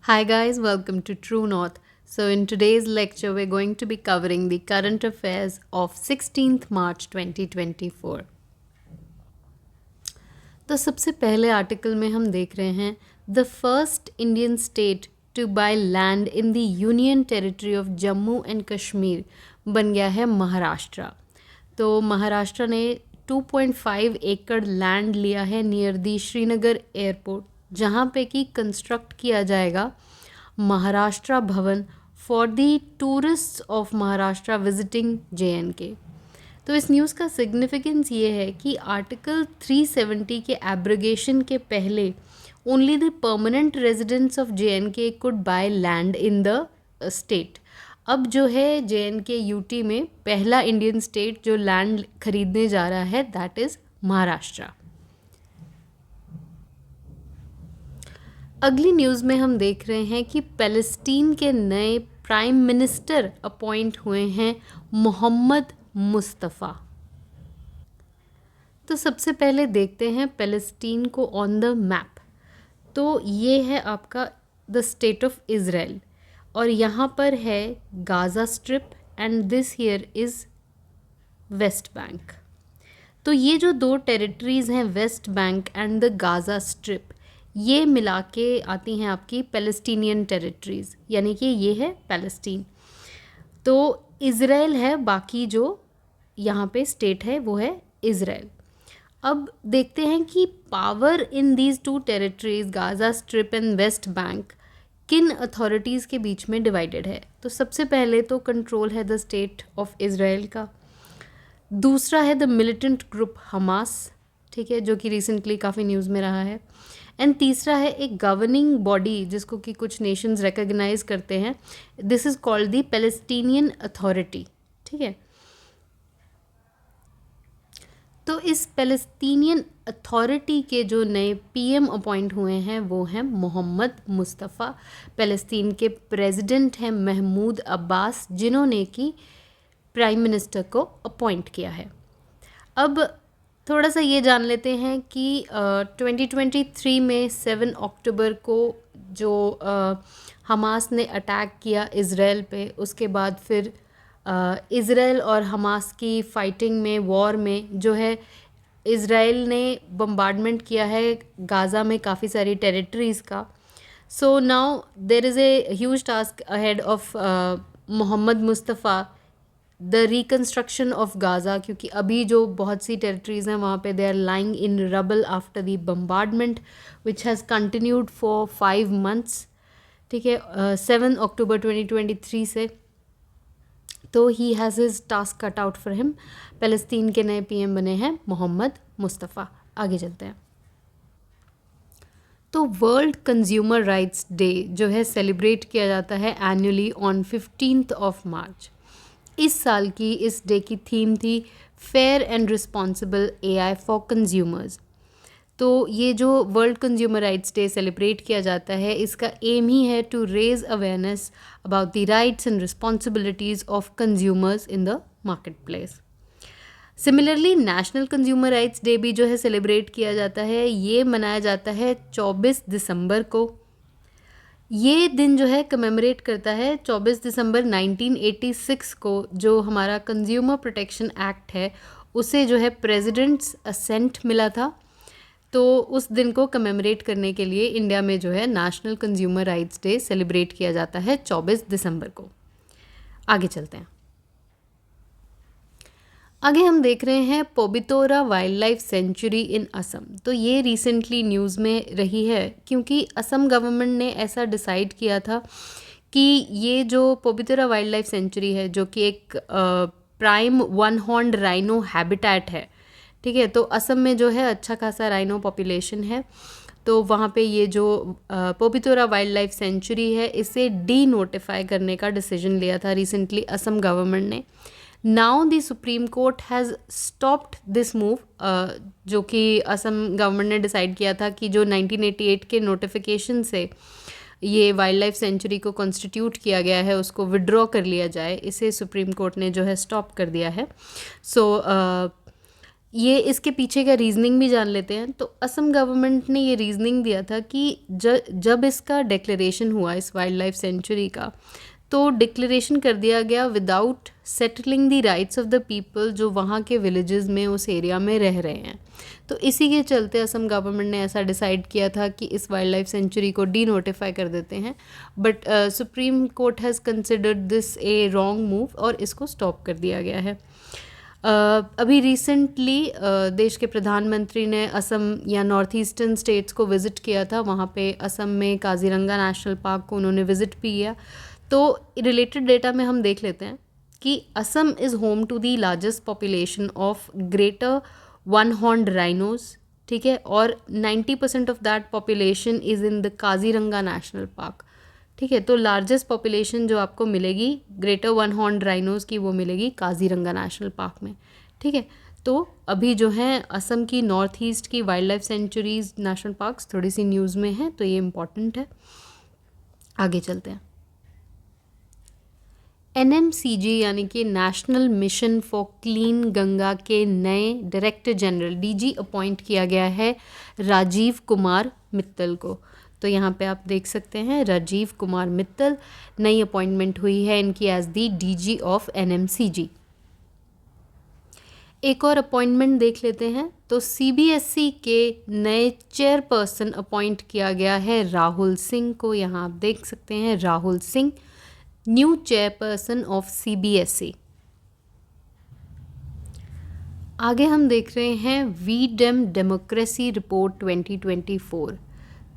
Hi guys, welcome to True North. So in today's lecture we're going to be covering the current affairs of 16th March 2024. तो सबसे पहले article में हम देख रहे हैं the first Indian state to buy land in the union territory of Jammu and Kashmir बन गया है महाराष्ट्र। तो महाराष्ट्र ने 2.5 एकड़ लैंड लिया है नियर दी श्रीनगर एयरपोर्ट, जहाँ पे कि कंस्ट्रक्ट किया जाएगा महाराष्ट्र भवन for the tourist of Maharashtra visiting JNK। तो इस न्यूज़ का सिग्निफिकेंस ये है कि आर्टिकल 370 के एब्रोगेशन के पहले only the permanent residents of JNK could bye land in the state. अब जो है JNK यूटी में पहला इंडियन स्टेट जो लैंड खरीदने जा रहा है दैट इज़ महाराष्ट्र। अगली न्यूज़ में हम देख रहे हैं कि पैलेस्टीन के नए प्राइम मिनिस्टर अपॉइंट हुए हैं मोहम्मद मुस्तफ़ा। तो सबसे पहले देखते हैं पैलेस्टीन को ऑन द मैप। तो ये है आपका द स्टेट ऑफ इज़राइल और यहाँ पर है Gaza strip and this here is West Bank. तो ये जो दो टेरिटरीज़ हैं West Bank and the Gaza strip, ये मिला के आती हैं आपकी पैलेस्टीनियन टेरिटरीज़, यानी कि ये है पैलेस्टीन। तो इज़राइल है, बाकी जो यहाँ पे स्टेट है वो है इज़राइल। अब देखते हैं कि power in these two territories Gaza strip and West Bank किन अथॉरिटीज़ के बीच में डिवाइडेड है। तो सबसे पहले तो कंट्रोल है द स्टेट ऑफ इज़राइल का, दूसरा है द मिलिटेंट ग्रुप हमास, ठीक है, जो कि रिसेंटली काफ़ी न्यूज़ में रहा है, एंड तीसरा है एक गवर्निंग बॉडी जिसको कि कुछ नेशंस रिकॉग्नाइज करते हैं, this is called the Palestinian authority, ठीक है। तो इस पैलेस्टीनियन अथॉरिटी के जो नए PM अपॉइंट हुए हैं वो हैं मोहम्मद मुस्तफ़ा। पैलेस्तीन के प्रेसिडेंट हैं महमूद अब्बास, जिन्होंने कि प्राइम मिनिस्टर को अपॉइंट किया है। अब थोड़ा सा ये जान लेते हैं कि 2023 में 7 अक्टूबर को जो हमास ने अटैक किया इज़राइल पे, उसके बाद फिर इज़राइल और हमास की फ़ाइटिंग में, वॉर में जो है इज़राइल ने बम्बार्डमेंट किया है गाज़ा में काफ़ी सारी टेरिटरीज़ का। So now there is a huge task ahead of Mohammad Mustafa, the reconstruction of Gaza, क्योंकि अभी जो बहुत सी टेरिटरीज़ हैं वहाँ पे they are lying in rubble after the bombardment which has continued for 5 months, ठीक है, 7 अक्टूबर 2023 से। तो he has his task cut out for him. Palestine के नए PM बने हैं मोहम्मद मुस्तफ़ा। आगे चलते हैं। तो वर्ल्ड कंज्यूमर राइट्स डे जो है सेलिब्रेट किया जाता है एनुअली ऑन 15 मार्च। इस साल की इस डे की थीम थी fair and responsible AI for consumers. तो ये जो World Consumer Rights Day celebrate किया जाता है, इसका एम ही है to raise awareness about the rights and responsibilities of consumers in the market place. Similarly National Consumer Rights Day भी जो है सेलिब्रेट किया जाता है, ये मनाया जाता है 24 दिसंबर को। ये दिन जो है कमेमोरेट करता है 24 दिसंबर 1986 को, जो हमारा कंज्यूमर प्रोटेक्शन एक्ट है उसे जो है प्रेसिडेंट्स असेंट मिला था। तो उस दिन को कमेमोरेट करने के लिए इंडिया में जो है national Consumer Rights Day celebrate किया जाता है 24 दिसंबर को। आगे चलते हैं। आगे हम देख रहे हैं पोबितोरा वाइल्ड लाइफ सेंचुरी इन असम। तो ये रिसेंटली न्यूज़ में रही है क्योंकि असम गवर्नमेंट ने ऐसा डिसाइड किया था कि ये जो पोबितोरा वाइल्ड लाइफ सेंचुरी है, जो कि एक prime one horned rhino habitat है, ठीक है, तो असम में जो है अच्छा खासा राइनो पॉपुलेशन है। तो वहाँ पे ये जो पोबितोरा वाइल्ड लाइफ सेंचुरी है, इसे डी नोटिफाई करने का डिसीजन लिया था रिसेंटली असम गवर्नमेंट ने। Now the supreme court has stopped this move, जो कि असम गवर्नमेंट ने डिसाइड किया था कि जो 1988 के नोटिफिकेशन से ये वाइल्ड लाइफ सेंचुरी को कॉन्स्टिट्यूट किया गया है उसको विड्रॉ कर लिया जाए, इसे सुप्रीम कोर्ट ने जो है स्टॉप कर दिया है। सो ये इसके पीछे का रीज़निंग भी जान लेते हैं। तो असम गवर्नमेंट ने ये रीज़निंग दिया था कि जब इसका डिक्लेरेशन हुआ इस वाइल्ड लाइफ सेंचुरी का, तो डिक्लेरेशन कर दिया गया without settling the rights of the people जो वहाँ के विलेजेस में उस एरिया में रह रहे हैं। तो इसी के चलते असम गवर्नमेंट ने ऐसा डिसाइड किया था कि इस वाइल्ड लाइफ सेंचुरी को डी नोटिफाई कर देते हैं, but supreme court has considered this A wrong move और इसको स्टॉप कर दिया गया है। अभी रिसेंटली देश के प्रधानमंत्री ने असम या नॉर्थ ईस्टर्न स्टेट्स को विज़िट किया था। वहाँ पे असम में काजीरंगा नेशनल पार्क को उन्होंने विज़िट भी किया। तो रिलेटेड डेटा में हम देख लेते हैं कि Assam is home to the largest population of greater one horned rhinos, ठीक है, और 90% of that population is in the Kaziranga National Park, ठीक है। तो लार्जेस्ट पॉपुलेशन जो आपको मिलेगी ग्रेटर वन हॉर्न राइनोज की वो मिलेगी काजीरंगा नेशनल पार्क में, ठीक है। तो अभी जो है असम की नॉर्थ ईस्ट की wild life sanctuaries national parks थोड़ी सी न्यूज़ में है, तो ये इम्पॉर्टेंट है। आगे चलते हैं। NMCG यानी कि national mission for clean Ganga के नए डायरेक्टर जनरल DG अपॉइंट किया गया है राजीव कुमार मित्तल को। तो यहाँ पे आप देख सकते हैं राजीव कुमार मित्तल, नई अपॉइंटमेंट हुई है इनकी as the DG of NMCG। एक और अपॉइंटमेंट देख लेते हैं। तो CBSE के नए चेयरपर्सन अपॉइंट किया गया है राहुल सिंह को। यहाँ आप देख सकते हैं Rahul Singh, new chairperson of CBSE। आगे हम देख रहे हैं वीडेम डेमोक्रेसी रिपोर्ट 2024।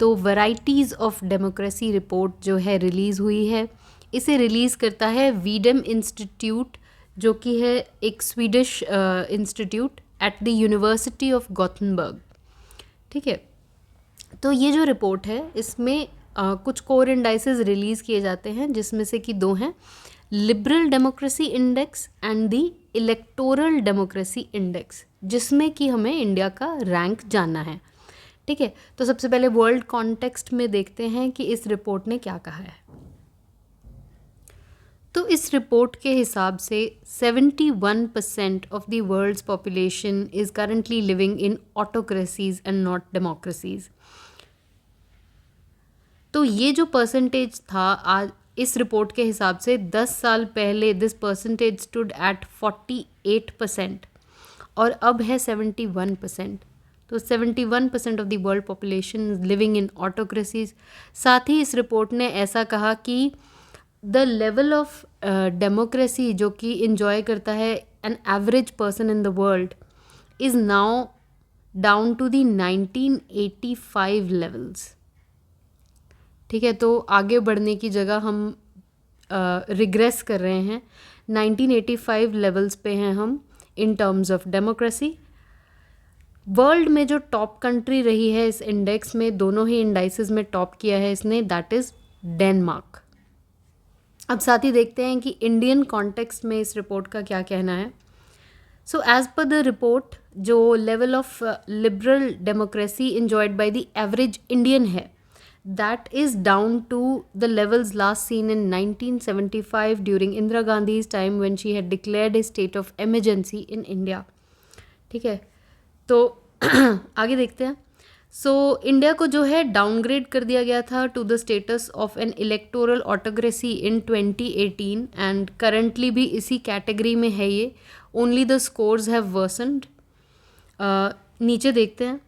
तो वैराइटीज़ ऑफ डेमोक्रेसी रिपोर्ट जो है रिलीज़ हुई है। इसे रिलीज़ करता है वीडेम इंस्टीट्यूट, जो कि है एक Swedish institute at the university of Gothenburg, ठीक है। तो ये जो रिपोर्ट है इसमें कुछ कोर इंडाइसेस रिलीज़ किए जाते हैं, जिसमें से कि दो हैं, liberal democracy index and the electoral democracy index, जिसमें कि हमें इंडिया का रैंक जानना है, ठीक है। तो सबसे पहले वर्ल्ड कॉन्टेक्स्ट में देखते हैं कि इस रिपोर्ट ने क्या कहा है। तो इस रिपोर्ट के हिसाब से 71% of the world's population is currently living in autocracies and not democracies. तो ये जो परसेंटेज था आज इस रिपोर्ट के हिसाब से 10 साल पहले दिस परसेंटेज स्टूड एट 48% और अब है 71%। तो 71% of the world population is living in autocracies. साथ ही इस रिपोर्ट ने ऐसा कहा कि द लेवल ऑफ डेमोक्रेसी जो कि इंजॉय करता है an average person in the world is now down to the 1985 levels, ठीक है। तो आगे बढ़ने की जगह हम रिग्रेस कर रहे हैं, 1985 लेवल्स पे हैं हम in terms of democracy. World में जो टॉप कंट्री रही है इस इंडेक्स में, दोनों ही इंडाइसेस में टॉप किया है इसने, दैट इज़ डेनमार्क। अब साथ ही देखते हैं कि इंडियन कॉन्टेक्स्ट में इस रिपोर्ट का क्या कहना है। So as per the report, जो level of liberal democracy enjoyed by the average Indian है, that is down to the levels last seen in 1975 during Indira Gandhi's time when she had declared a state of emergency in India, ठीक है। तो आगे देखते हैं। So India को जो है डाउनग्रेड कर दिया गया था to the status of an electoral autocracy in 2018 and currently भी इसी कैटेगरी में है ये। Only the scores have worsened. नीचे देखते हैं।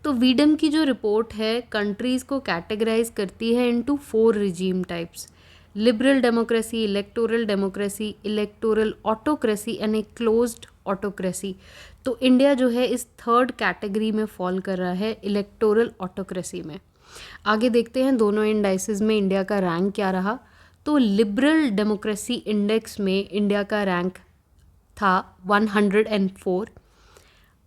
तो वीडम की जो रिपोर्ट है कंट्रीज़ को कैटेगराइज करती है into 4 regime types: liberal democracy, electoral democracy, electoral autocracy and a closed autocracy. तो इंडिया जो है इस 3rd कैटेगरी में फॉल कर रहा है, इलेक्टोरल ऑटोक्रेसी में। आगे देखते हैं दोनों इंडाइसेस में इंडिया का रैंक क्या रहा। तो लिबरल डेमोक्रेसी इंडेक्स में इंडिया का रैंक था 104।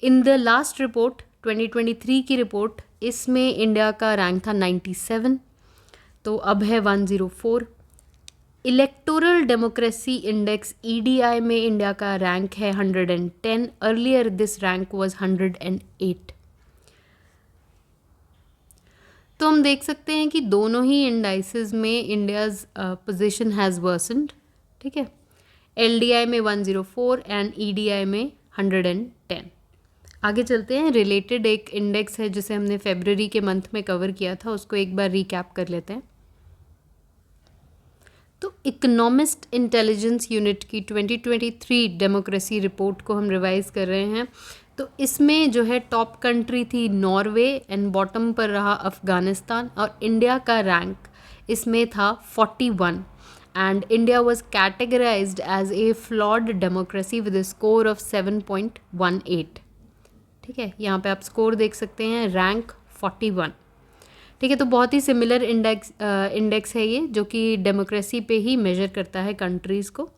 इन द लास्ट रिपोर्ट 2023 की रिपोर्ट, इसमें इंडिया का रैंक था 97, तो अब है 104। इलेक्टोरल डेमोक्रेसी इंडेक्स EDI में इंडिया का रैंक है 110। Earlier this rank was 108। तो हम देख सकते हैं कि दोनों ही इंडाइसेस में इंडियाज़ पोजीशन हैज़ वर्सनड, ठीक है। LDI में 104 एंड EDI में 110। आगे चलते हैं। रिलेटेड एक इंडेक्स है जिसे हमने फरवरी के मंथ में कवर किया था, उसको एक बार रिकैप कर लेते हैं। तो इकोनॉमिस्ट इंटेलिजेंस यूनिट की 2023 डेमोक्रेसी रिपोर्ट को हम रिवाइज कर रहे हैं। तो इसमें जो है टॉप कंट्री थी नॉर्वे एंड बॉटम पर रहा अफ़गानिस्तान, और इंडिया का रैंक इसमें था 41 and India was categorised as a flawed democracy with a score of 7.18। ठीक है, यहाँ पे आप स्कोर देख सकते हैं, रैंक 41। ठीक है, तो बहुत ही सिमिलर इंडेक्स है ये, जो कि डेमोक्रेसी पे ही मेजर करता है कंट्रीज़ को।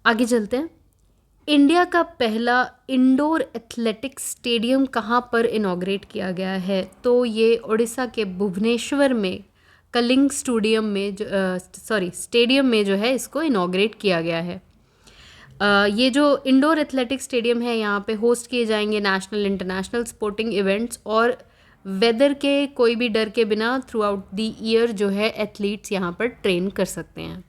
आगे चलते हैं। इंडिया का पहला इंडोर एथलेटिक्स स्टेडियम कहाँ पर इनॉग्रेट किया गया है? तो ये उड़ीसा के भुवनेश्वर में कलिंग स्टेडियम में जो है इसको इनॉग्रेट किया गया है। ये जो इंडोर एथलेटिक्स स्टेडियम है, यहाँ पे होस्ट किए जाएंगे नेशनल इंटरनेशनल स्पोर्टिंग इवेंट्स, और वेदर के कोई भी डर के बिना थ्रू आउट द ईयर जो है एथलीट्स यहाँ पर ट्रेन कर सकते हैं।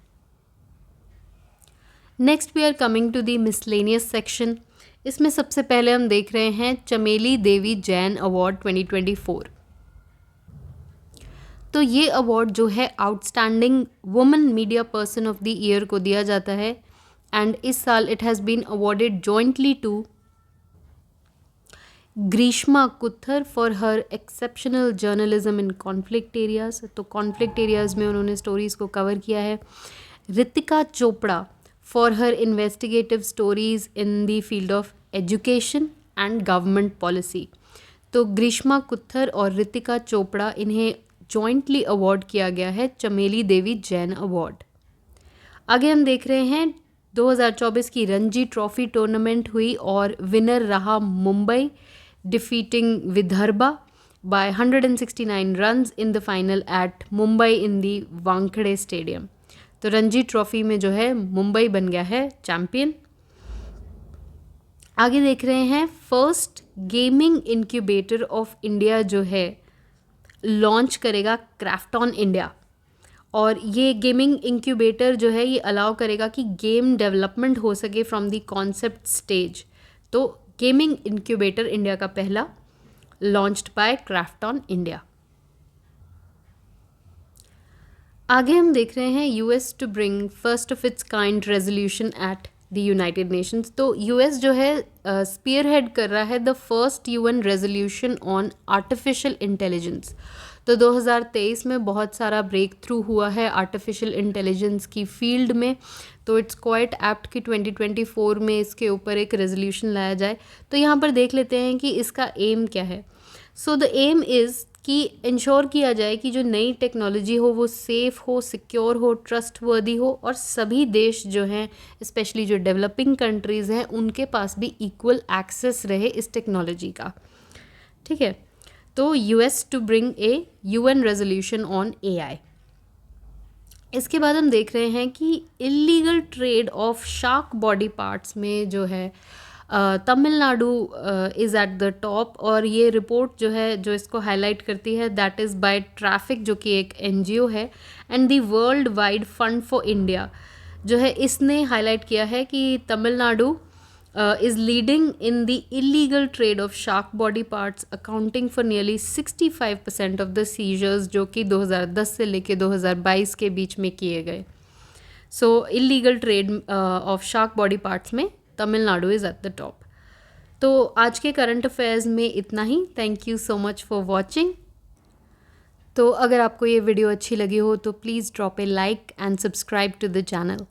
Next we are coming to the miscellaneous section. इसमें सबसे पहले हम देख रहे हैं चमेली देवी जैन अवार्ड 2024। तो ये अवार्ड जो है outstanding women media person of the year को दिया जाता है, एंड इस साल it has been awarded jointly to Greeshma Kuthar for her exceptional journalism in conflict areas. तो कॉन्फ्लिक्ट एरियाज़ में उन्होंने स्टोरीज़ को कवर किया है। Ritika Chopra for her investigative stories in the field of education and government policy. तो ग्रीष्मा कुत्थर और रितिका चोपड़ा, इन्हें जॉइंटली अवार्ड किया गया है चमेली देवी जैन अवार्ड। आगे हम देख रहे हैं 2024 की रणजी ट्रॉफी टूर्नामेंट हुई और विनर रहा Mumbai, defeating Vidarbha by 169 runs in the final at Mumbai in the Wankhede Stadium. तो रणजी ट्रॉफी में जो है मुंबई बन गया है चैम्पियन। आगे देख रहे हैं first gaming incubator of India जो है लॉन्च करेगा क्राफ्टॉन इंडिया, और ये गेमिंग इंक्यूबेटर जो है ये अलाउ करेगा कि गेम डेवलपमेंट हो सके फ्रॉम द कॉन्सेप्ट स्टेज। तो गेमिंग इंक्यूबेटर इंडिया का पहला लॉन्च्ड बाय क्राफ्टॉन इंडिया। आगे हम देख रहे हैं US to bring first of its kind resolution at the United Nations. तो यूएस जो है स्पीयर हेड कर रहा है the first UN resolution on artificial intelligence. तो 2023 में बहुत सारा ब्रेक थ्रू हुआ है आर्टिफिशियल इंटेलिजेंस की फील्ड में, तो इट्स क्वाइट एप्ट कि 2024 में इसके ऊपर एक रेजोल्यूशन लाया जाए। तो यहाँ पर देख लेते हैं कि इसका एम क्या है। सो द एम इज़ कि इंश्योर किया जाए कि जो नई टेक्नोलॉजी हो वो सेफ़ हो, सिक्योर हो, ट्रस्टवर्दी हो, और सभी देश जो हैं स्पेशली जो डेवलपिंग कंट्रीज़ हैं उनके पास भी इक्वल एक्सेस रहे इस टेक्नोलॉजी का। ठीक है, तो US to bring a UN resolution on AI. इसके बाद हम देख रहे हैं कि illegal trade of shark body parts में जो है Tamil Nadu is at the top, और ये रिपोर्ट जो है जो इसको हाईलाइट करती है दैट इज़ बाय ट्रैफिक, जो कि एक एनजीओ है, and the world wide fund for India जो है इसने हाईलाइट किया है कि Tamil Nadu is leading in the illegal trade of shark body parts, accounting for nearly 65% of the seizures जो कि 2010 से लेके 2022 के बीच में किए गए। So illegal trade of shark body parts में Tamil Nadu is at the top। तो आज के करंट अफेयर्स में इतना ही। Thank you so much for watching. तो अगर आपको ये वीडियो अच्छी लगी हो तो please drop a like and subscribe to the channel.